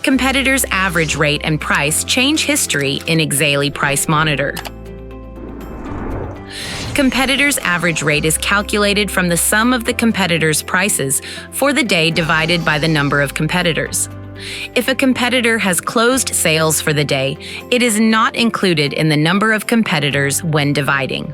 Competitors' average rate and price change history in Exely Price Monitor. Competitors' average rate is calculated from the sum of the competitors' prices for the day divided by the number of competitors. If a competitor has closed sales for the day, it is not included in the number of competitors when dividing.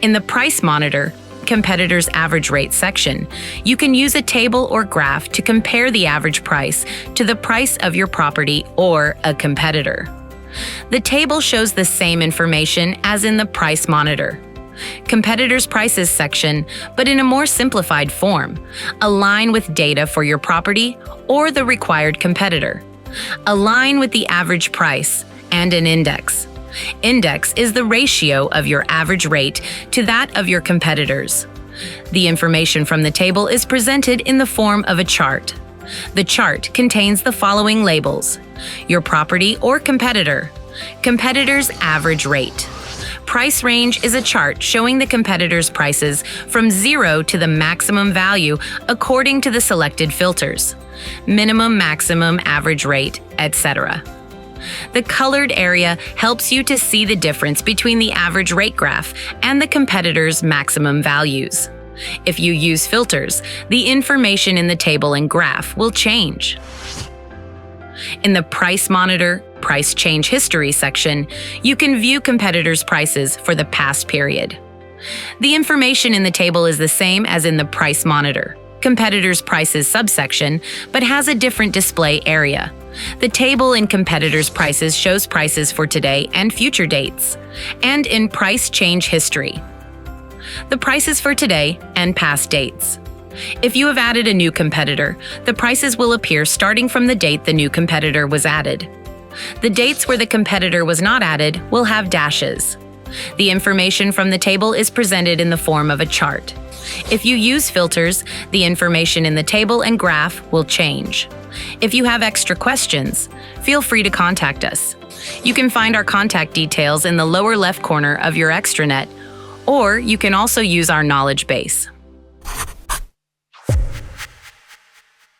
In the Price Monitor, Competitors' Average Rate section, you can use a table or graph to compare the average price to the price of your property or a competitor. The table shows the same information as in the Price Monitor. Competitors' Prices section, but in a more simplified form. Align with data for your property or the required competitor. Align with the average price and an index. Index is the ratio of your average rate to that of your competitors. The information from the table is presented in the form of a chart. The chart contains the following labels: your property or competitor, competitor's average rate. Price range is a chart showing the competitors' prices from 0 to the maximum value according to the selected filters: minimum, maximum, average rate, etc. The colored area helps you to see the difference between the average rate graph and the competitors' maximum values. If you use filters, the information in the table and graph will change. In the Price Monitor Price Change History section, you can view competitors' prices for the past period. The information in the table is the same as in the Price Monitor Competitors' Prices subsection, but has a different display area. The table in Competitors' Prices shows prices for today and future dates, and in Price Change History, the prices for today and past dates. If you have added a new competitor, the prices will appear starting from the date the new competitor was added. The dates where the competitor was not added will have dashes. The information from the table is presented in the form of a chart. If you use filters, the information in the table and graph will change. If you have extra questions, feel free to contact us. You can find our contact details in the lower left corner of your Extranet, or you can also use our knowledge base.